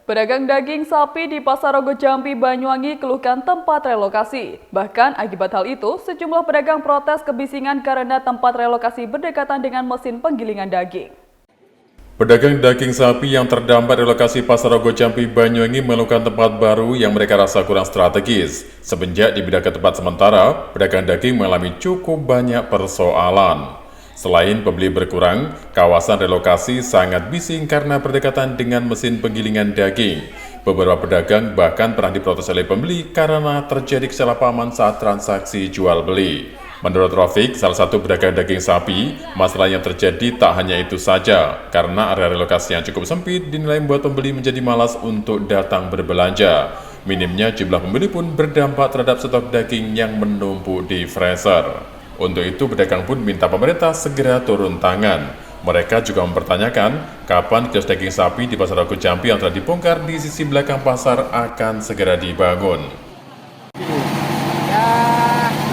Pedagang daging sapi di Pasar Rogo Jambi, Banyuwangi keluhkan tempat relokasi. Bahkan akibat hal itu, sejumlah pedagang protes kebisingan karena tempat relokasi berdekatan dengan mesin penggilingan daging. Pedagang daging sapi yang terdampak relokasi Pasar Rogo Jambi, Banyuwangi menemukan tempat baru yang mereka rasa kurang strategis. Semenjak dipindah ke tempat sementara, pedagang daging mengalami cukup banyak persoalan. Selain pembeli berkurang, kawasan relokasi sangat bising karena berdekatan dengan mesin penggilingan daging. Beberapa pedagang bahkan pernah diprotes oleh pembeli karena terjadi kesalahpahaman saat transaksi jual-beli. Menurut Rafiq, salah satu pedagang daging sapi, masalah yang terjadi tak hanya itu saja, karena area relokasi yang cukup sempit dinilai membuat pembeli menjadi malas untuk datang berbelanja. Minimnya jumlah pembeli pun berdampak terhadap stok daging yang menumpuk di freezer. Untuk itu, pedagang pun minta pemerintah segera turun tangan. Mereka juga mempertanyakan kapan kios daging sapi di Pasar Rogo Jambi yang telah dibongkar di sisi belakang pasar akan segera dibangun. Ya,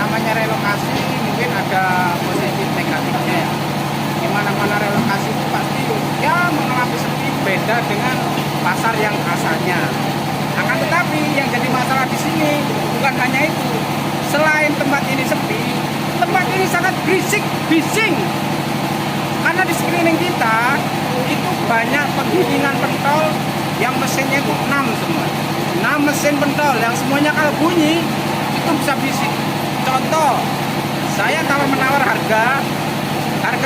namanya relokasi mungkin ada positif negatifnya ya. Di mana-mana relokasi itu pasti ya mengalami sedikit beda dengan pasar yang asalnya. Akan tetapi yang jadi masalah di sini bukan hanya itu. Selain tempat ini sepi, tempat ini sangat bising. Karena di sekeliling kita itu banyak penggilingan pentol yang mesinnya itu 6 semua. 6 mesin pentol yang semuanya kalau bunyi itu bisa bising. Contoh, saya kalau menawar harga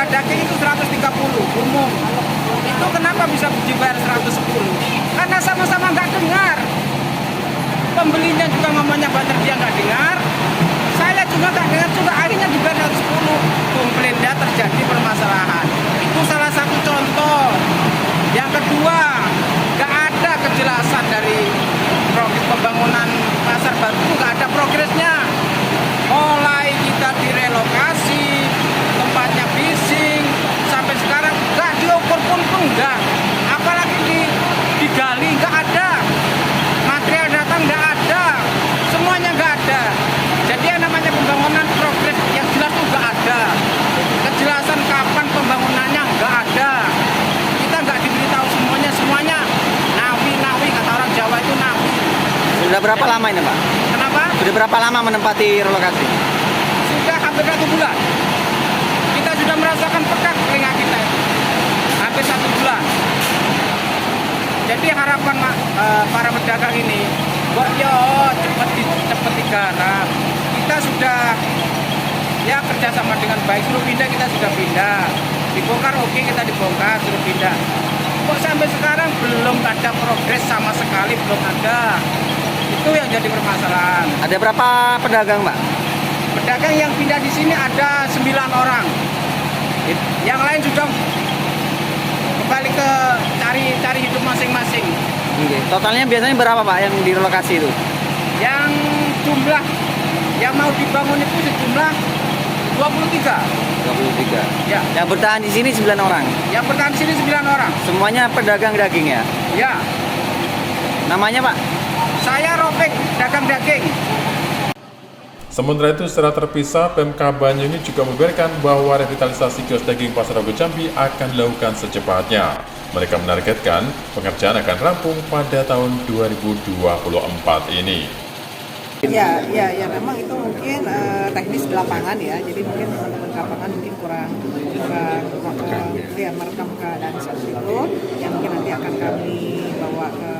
daging itu 130 umum. Itu kenapa bisa dibayar 110? Karena sama-sama nggak dengar. Pembelinya juga ngomongnya benar, dia nggak dengar. Saya juga nggak dengar juga, akhirnya dibayar 110. Komplainnya terjadi permasalahan. Itu salah satu contoh. Yang kedua, nggak ada kejelasan dari progres pembangunan pasar baru itu, nggak ada progresnya. Mulai kita direlokasi, tempatnya bising, sampai sekarang nggak diukur pun enggak. Apalagi digali nggak ada. Material datang nggak ada. Semuanya nggak ada. Jadi yang namanya pembangunan progres yang jelas itu nggak ada. Kejelasan kapan pembangunannya nggak ada. Kita nggak diberitahu semuanya nawi kata orang Jawa itu nawi. Sudah berapa lama ini, Pak? Kenapa? Sudah berapa lama menempati relokasi? Sudah hampir 1 bulan. Kita sudah merasakan pekat telinga kita itu. Hampir 1 bulan. Jadi harapan para pedagang ini, kok cepet digarap. Kita sudah ya kerjasama dengan baik, suruh pindah kita sudah pindah. Dibongkar oke, kita dibongkar, suruh pindah. Kok sampai sekarang belum ada progres sama sekali, belum ada. Itu yang jadi permasalahan. Ada berapa pedagang, Pak? Pedagang yang pindah di sini ada 9 orang. Yang lain sudah kembali ke cari hidup masing-masing. Oke. Totalnya biasanya berapa, Pak, yang direlokasi itu? Yang jumlah yang mau dibangun itu sejumlah 23. 23. Ya. Yang bertahan di sini 9 orang. Yang bertahan di sini 9 orang. Semuanya pedagang daging ya? Ya. Namanya, Pak? Saya Rafiq, dagang daging. Sementara itu, secara terpisah, Pemkab Banyuwangi juga membeberkan bahwa revitalisasi kios daging Pasar Rogo Jambi akan dilakukan secepatnya. Mereka menargetkan pengerjaan akan rampung pada tahun 2024 ini. Ya, memang itu mungkin teknis di lapangan ya, jadi mungkin teman-teman di lapangan mungkin kurang merekam keadaan seperti itu, yang mungkin nanti akan kami bawa ke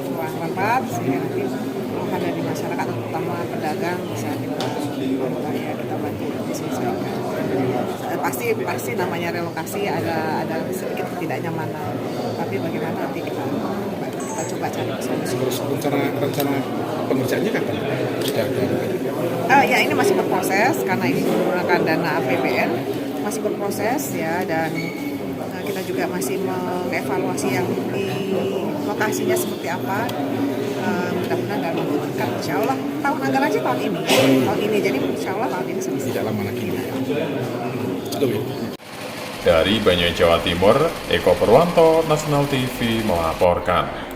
ruang rapat sehingga nanti keluhan dari masyarakat, terutama pedagang bisa kita bantu diselesaikan. Pasti namanya relokasi ada sedikit ketidaknyamanan, tapi bagaimana nanti kita coba cari solusi. Rencana pengerjaannya kapan? Ya ini masih berproses karena ini menggunakan dana APBN, masih berproses ya, dan kita juga masih mengevaluasi yang di lokasinya seperti apa. Mudah-mudahan dalam waktu dekat, insya Allah tahun anggaran sih tahun ini, jadi insya Allah tahun ini selesai. Tidak lama lagi. Dari Banyuwangi, Jawa Timur, Eko Purwanto, Nasional TV melaporkan.